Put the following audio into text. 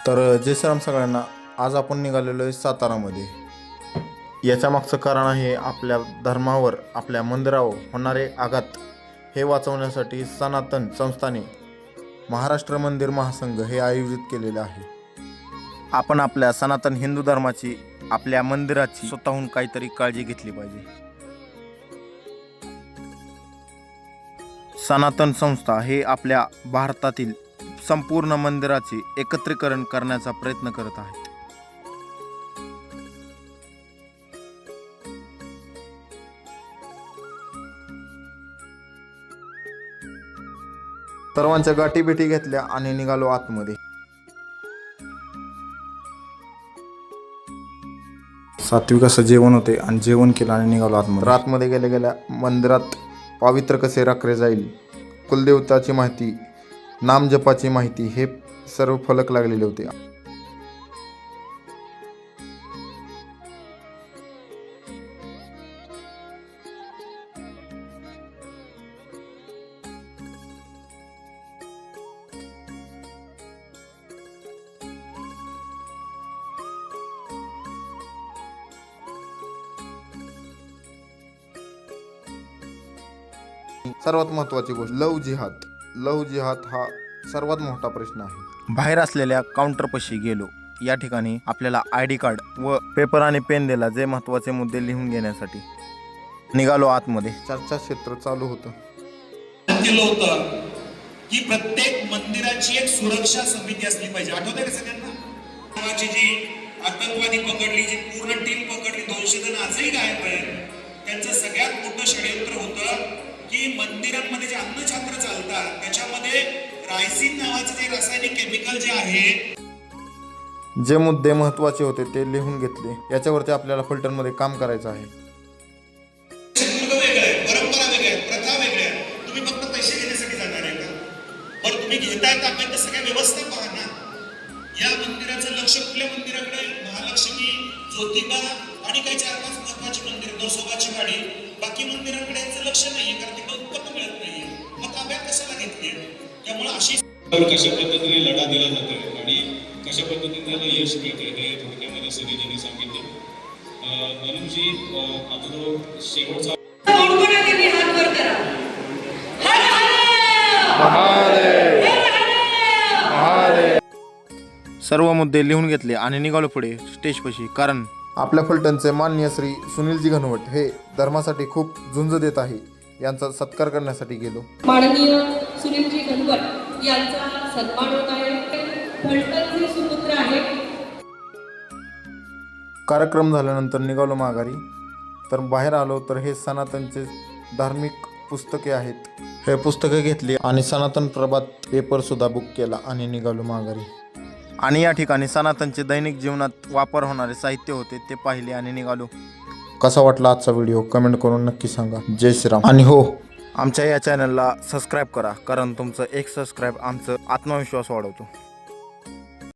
तर जय श्रीराम सगळ्यांना. आज आपण निघालेलो आहे सातारामध्ये. याच्या मागचं कारण आहे आपल्या धर्मावर, आपल्या मंदिरावर होणारे आघात हे वाचवण्यासाठी सनातन संस्थाने महाराष्ट्र मंदिर महासंघ हे आयोजित केलेले आहे. आपण आपल्या सनातन हिंदू धर्माची, आपल्या मंदिराची स्वतःहून काहीतरी काळजी घेतली पाहिजे. सनातन संस्था हे आपल्या भारतातील संपूर्ण मंदिराचे एकत्रीकरण करण्याचा प्रयत्न करत आहेत. सर्वांच्या गाठीभेटी घेतल्या आणि निघालो आतमध्ये. सात्विक असं जेवण होते आणि जेवण केलं आणि निघालो आतमध्ये. आतमध्ये गेल्या गेल्या मंदिरात पवित्र कसे राखले जाईल, कुलदेवताची माहिती, नामजपाची माहिती हे सर्व फलक लागलेले होते. सर्वात महत्त्वाची गोष्ट लव्ह जिहाद हा सर्वात मोठा प्रश्न आहे. बाहेर असलेल्या काउंटरपाशी गेलो. या ठिकाणी आपल्याला ID कार्ड व पेपर आणि पेन दिला, जे महत्त्वाचे मुद्दे लिहून घेण्यासाठी. निघालो आतमध्ये. चर्चाक्षेत्र चालू होतं. की प्रत्येक मंदिराची एक सुरक्षा समिती असली पाहिजे. आठवतंय का सगळ्यांना? जी आतंकवादी पकडली, जी पूर्ण टीम पकडली, 200 जण आजही गायब आहेत. त्यांचं सगळ्यात मोठं षडयंत्र होतं की मंदिरांमध्ये जे अन्नछत्र चालतात त्याच्यामध्ये रायसिन नावाचं जे रासायनिक केमिकल जे आहे. जे मुद्दे महत्त्वाचे होते ते लिहून घेतले. याच्यावरती आपल्याला फलटणमध्ये काम करायचं आहे. वेगळं आहे, परंपरा वेगळ्या आहेत, प्रथा वेगळ्या आहेत. तुम्ही फक्त पैसे घेण्यासाठी जाणार आहे का? बरं, तुम्ही घेताय तर सगळ्या व्यवस्था पहा ना. या मंदिराचं लक्ष कुठल्या मंदिराकडे? महालक्ष्मी, ज्योतिबा आणि काही 4-5 महत्वाची मंदिर, नरसोबाची वाडी. बाकी मंदिरांकडे याचं लक्ष नाहीये, कारण तिकडे उत्पन्न मिळत नाहीये. मग ताब्यात कशाला घेतली? त्यामुळे अशी कशा पद्धतीने लढा दिला जातोय आणि कशा पद्धतीने त्याला यश मिळते हे थोडक्यामध्ये सगळ्यांनी सांगितले. अनुजी, आता जो शेवटचा सर्व मुद्दे लिहून घेतले आणि निघालो पुढे स्टेजपाशी. कारण आपल्या फलटणचे माननीय श्री सुनीलजी घनवट हे धर्मासाठी खूप झुंज देत आहे. यांचा सत्कार करण्यासाठी गेलो. माननीय सुनीलजी घनवट यांचा सन्मान होत आहे. फलटणचे सुपुत्र आहेत. कार्यक्रम झाल्यानंतर निघालो माघारी. तर बाहेर आलो तर हे सनातनचे धार्मिक पुस्तके आहेत. हे पुस्तके घेतली आणि सनातन प्रभात पेपर सुद्धा बुक केला आणि निघालो माघारी. आणि या ठिकाणी सनातनचे दैनिक जीवनात वापर होणारे साहित्य होते ते पाहिले आणि निघालो. कसा वाटला आजचा व्हिडिओ कमेंट करून नक्की सांगा. जय श्रीराम. आणि हो, आमच्या या चॅनलला सबस्क्राईब करा, कारण तुमचं एक सबस्क्राईब आमचं आत्मविश्वास वाढवतो.